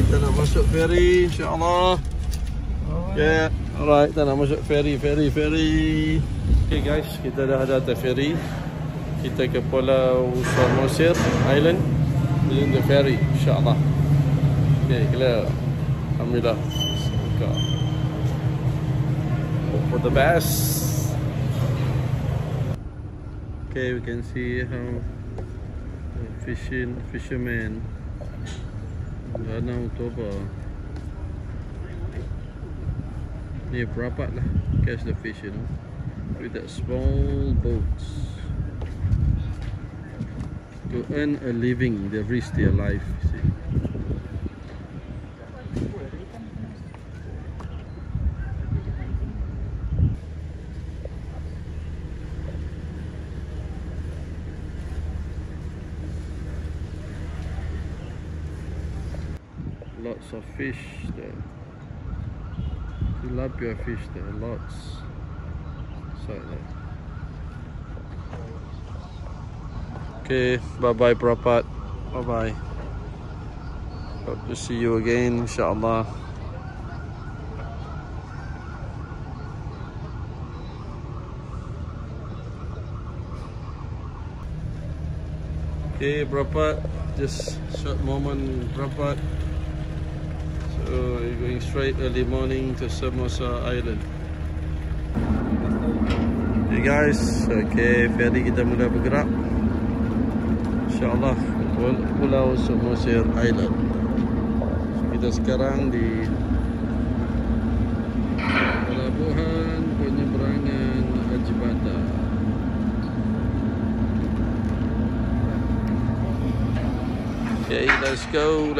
kita nak masuk ferry insya-Allah. Okay, alright, kita nak masuk ferry. Okay guys, kita dah ada atas ferry. Kita ke Pulau Samosir Island using the ferry insya-Allah. Okay, clear. Alhamdulillah. Hope for the best. Okay, we can see how the fishermen Danau Toba. Ni perapat lah catch the fish, you know, with that small boats. To earn a living, they risk their life, you see. Lots of fish there. Tilapia fish there, lots. Inside there. Okay, bye bye Prapat. Bye bye. Hope to see you again, inshallah. Okay, Prapat. Just short moment, Prapat. So you're going straight early morning to Samosir Island. Hey guys, okay, ferry kita mula bergerak. InsyaAllah Pulau Samosir Island. So, kita sekarang di pelabuhan penyeberangan Haji Bandar. Okay, let's go.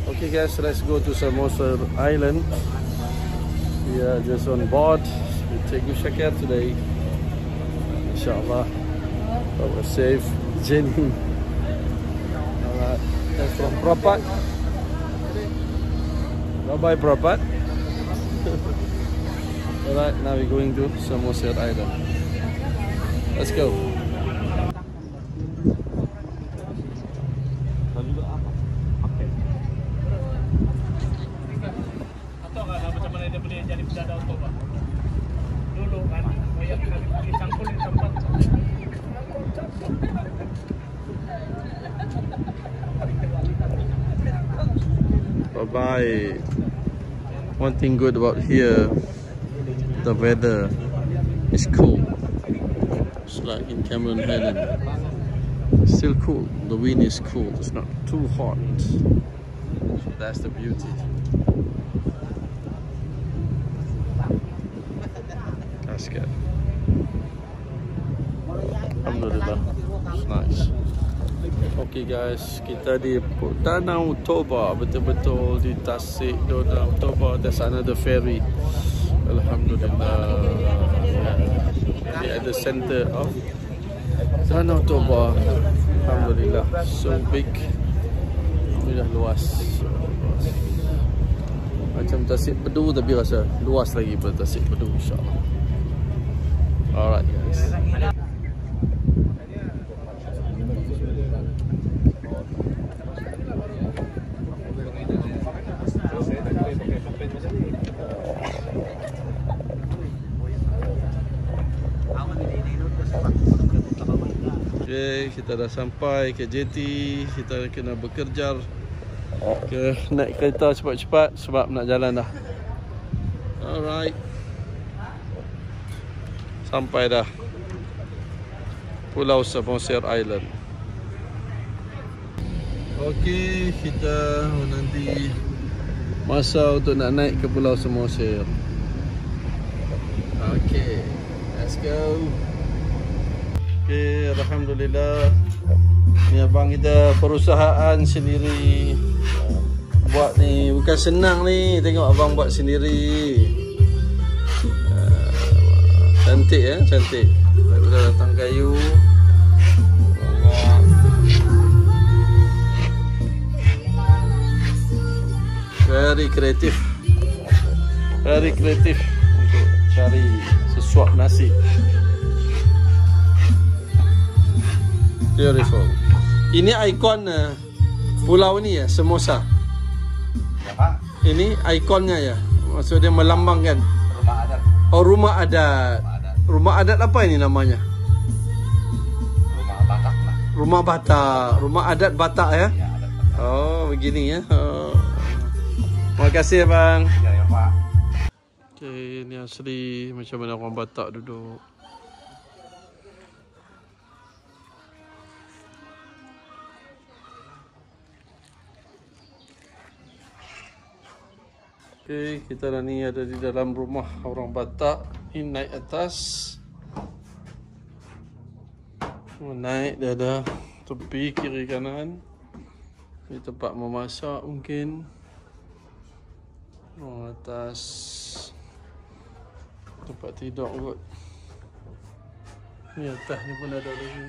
Okay guys, let's go to Samosir Island. We are just on board. We take good shakir today. Inshallah, have a safe journey. Alright, that's from Prapat. Bye bye Prapat. Alright, now we're going to Samosir Island. Let's go. Bye. One thing good about here, the weather is cool. It's like in Cameron Highland. It's still cool. The wind is cool. It's not too hot. So that's the beauty. Cascade. Alhamdulillah. It's nice. Okay guys, kita di Danau Toba, betul-betul di Tasik Danau Toba. There's another ferry. Alhamdulillah. At the center of Danau Toba. Alhamdulillah. So big. Alhamdulillah, luas. Macam Tasik Bedu tapi rasa luas lagi daripada Tasik Bedu, insyaAllah. Alright guys. Okay, kita dah sampai ke JT. Kita kena bekerja ke naik kereta cepat-cepat sebab nak jalan dah. Alright, sampai dah Pulau Samosir Island. Okay, kita menanti masa untuk nak naik ke Pulau Samosir. Okay, let's go. Okay, alhamdulillah. Ni abang kita perusahaan sendiri buat ni, bukan senang ni. Tengok abang buat sendiri. Cantik ya, cantik. Kita datang kayu. Very kreatif. Very kreatif untuk cari sesuap nasi. Beautiful. Ini ikon pulau ni ya, Somoza. Ya, Pak. Ini ikonnya ya. Maksudnya melambangkan Rumah adat. oh rumah adat. Rumah adat apa ini namanya? Rumah Batak lah. Rumah Batak. Rumah adat Batak ya. Ya, adat Batak. Oh, begini ya. Oh. Terima kasih bang. Ya, ya, Pak. Okay, ini asli macam mana orang Batak duduk. Okay, kita dah ni ada di dalam rumah orang Batak. Ini naik atas. Naik dia ada tepi kiri kanan. Ini tempat memasak mungkin. Oh, atas tempat tidur kot. Ni atas ni pun ada lagi.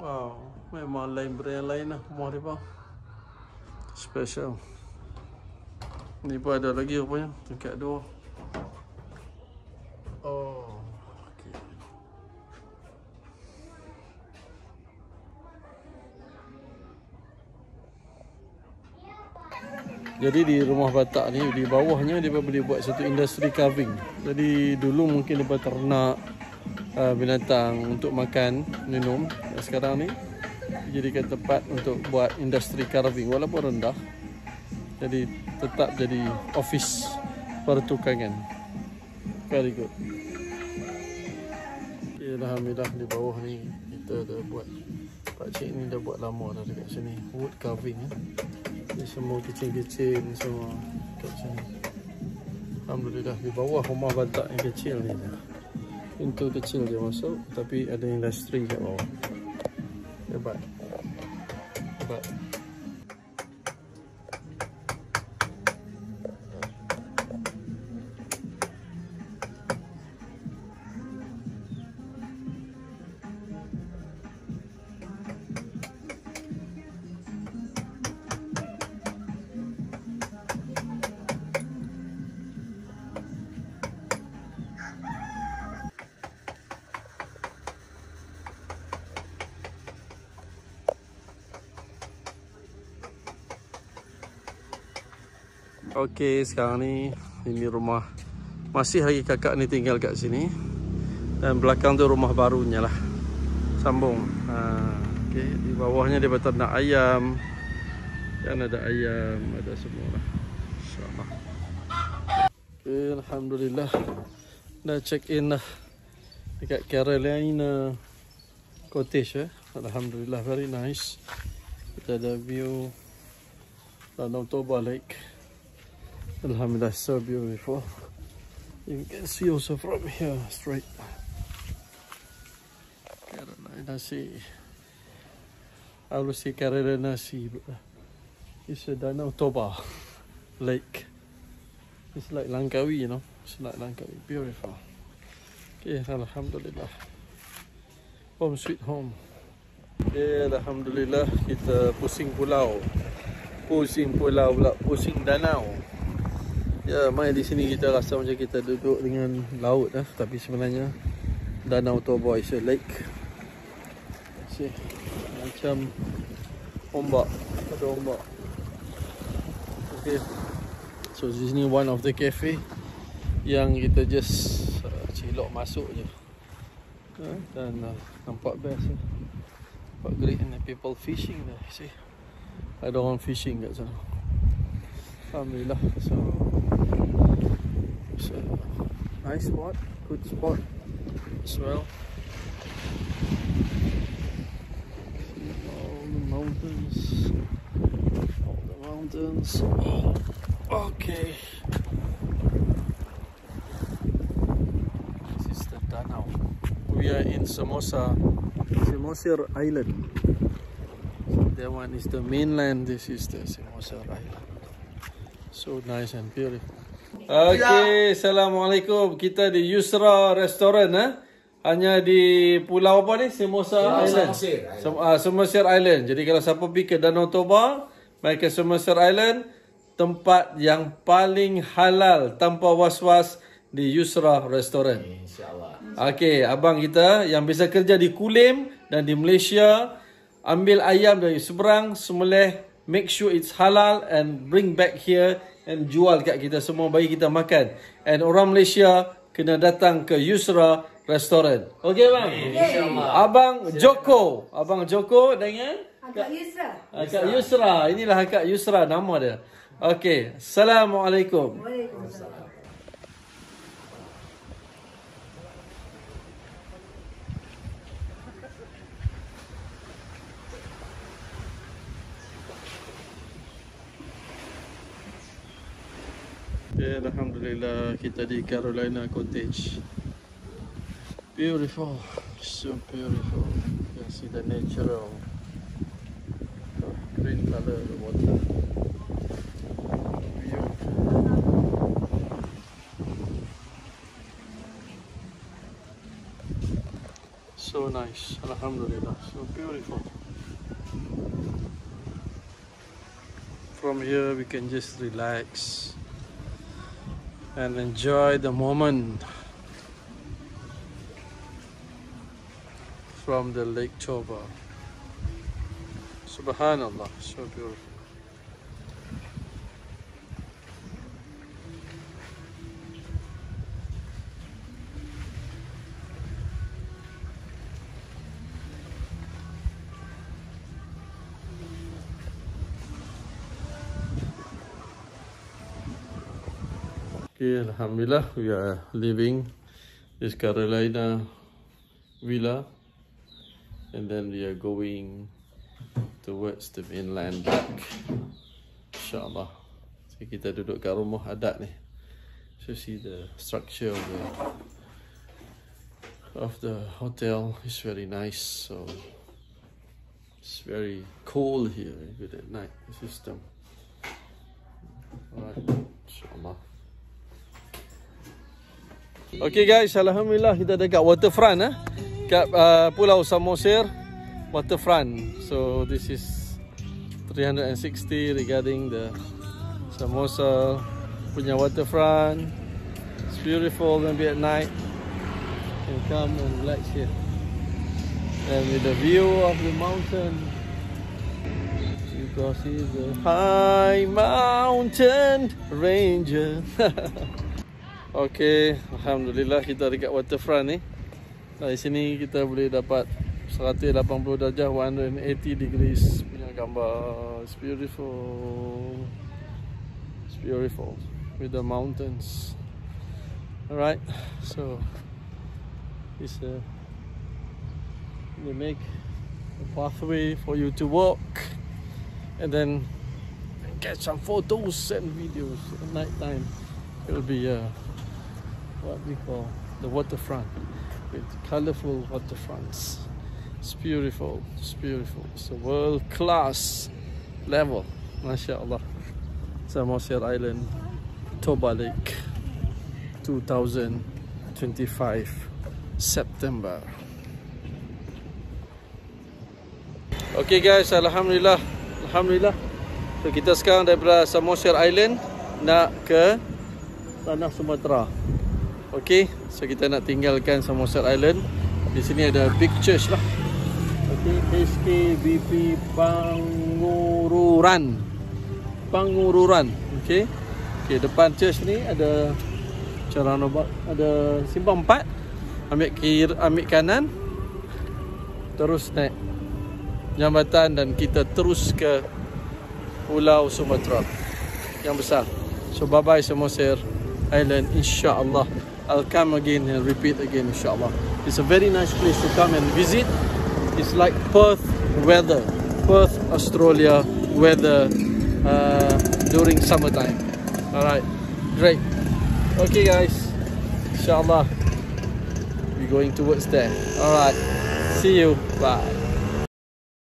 Wow, memang lain brand lain lah rumah dia bang. Special. Ni pun ada lagi rupanya dekat dua. Oh, okey. Jadi di rumah Batak ni di bawahnya dia boleh buat satu industri carving. Jadi dulu mungkin dia ternak binatang untuk makan, minum. Sekarang ni dijadikan tempat untuk buat industri carving walaupun rendah. Jadi tetap jadi office pertukangan. Very good. Okay, alhamdulillah di bawah ni kita dah buat. Pakcik ni dah buat lama dah dekat sini. Wood carving ya. Ni semua kecil-kecil semua kat sini. Alhamdulillah di bawah rumah Batak yang kecil ni. Pintu kecil dia masuk tapi ada industri kat bawah. Hebat. Hebat. Okey, sekarang ni ini rumah. Masih lagi kakak ni tinggal kat sini. Dan belakang tu rumah barunya lah. Sambung. Okey, di bawahnya dia beternak ayam. Dan ada ayam, ada semua lah. InsyaAllah. Okey, alhamdulillah. Dah check in lah dekat Carolina Cottage. Alhamdulillah, very nice. Kita ada view Danau Toba Lake. Alhamdulillah, so beautiful. You can see also from here straight. Carolina Sea. I will see Carolina Sea. It's a Danau Toba Lake. It's like Langkawi, you know. It's like Langkawi. Beautiful. Okay, alhamdulillah. Home sweet home. Okay, alhamdulillah kita pusing pulau. Pusing pulau pula, pusing danau. Ya, mai di sini kita rasa macam kita duduk dengan laut lah, tapi sebenarnya Danau Toba is a lake. See, macam ombak, ada ombak. Okay, so this is one of the cafe yang kita just cilok masuk je. Dan nampak best lah. Nampak great and people fishing there. See, ada orang fishing kat sana. Alhamdulillah. So it's a nice spot, good spot as well. All the mountains, all the mountains. Okay. This is the Danau. We are in Samosir Island. So that one is the mainland. This is the Samosir Island. So nice and beautiful. Okay, Assalamualaikum. Kita di Yusra Restaurant hanya di pulau apa ni? Samosir Island. Samosir Island. Jadi kalau siapa pergi ke Danau Toba, mai ke Samosir Island, tempat yang paling halal tanpa was-was di Yusra Restaurant. InsyaAllah. Okey, abang kita yang biasa kerja di Kulim dan di Malaysia, ambil ayam dari seberang, sembelih, make sure it's halal and bring back here and jual kat kita semua, bagi kita makan. And orang Malaysia kena datang ke Yusra Restaurant. Okey bang? InsyaAllah. Abang Joko dengan Akak Yusra. Akak Yusra. Inilah Akak Yusra nama dia. Okey. Assalamualaikum. Waalaikumsalam. Okay, Alhamdulillah, kita di Carolina Cottage. Beautiful, so beautiful. You can see the natural green color of the water. So nice, Alhamdulillah, so beautiful. From here we can just relax and enjoy the moment from the Lake Toba. Subhanallah, so beautiful. Okay, Alhamdulillah, we are leaving this Carolina villa and then we are going towards the mainland back, InsyaAllah. So kita duduk kat rumah adat ni. So see the structure of the hotel is very nice. So it's very cold here, good at night, the system. Alright, InsyaAllah. Okay guys, Alhamdulillah kita dekat waterfront kat Pulau Samosir waterfront. So this is 360 regarding the Samosa punya waterfront. It's beautiful, maybe at night you can come and relax here. And with the view of the mountain, you can see the high mountain ranger. Okay, Alhamdulillah kita dekat waterfront ni. Dari sini kita boleh dapat 180 darjah, 180 degrees punya gambar. It's beautiful. It's beautiful with the mountains. Alright, so this they make a pathway for you to walk and then get some photos and videos at night time. It will be what we call the waterfront with colorful waterfronts. It's beautiful, it's beautiful. It's a world-class level, MashaAllah. Samosir Island, Toba Lake, 2025 September. Okay guys, Alhamdulillah. So kita sekarang daripada Samosir Island nak ke tanah Sumatera. Okay, so kita nak tinggalkan Samosir Island. Di sini ada big church lah. Okay, HKBP Pangururan. Okay. Okay, depan church ni ada cara nombak, ada simpang 4. Ambil kanan, terus naik jambatan dan kita terus ke Pulau Sumatera yang besar. So bye bye Samosir Island, insyaAllah. I'll come again and repeat again, insyaAllah. It's a very nice place to come and visit. It's like Perth weather, Perth, Australia weather during summertime. Alright, great. Okay guys, insyaAllah we're going towards there. Alright, see you, bye.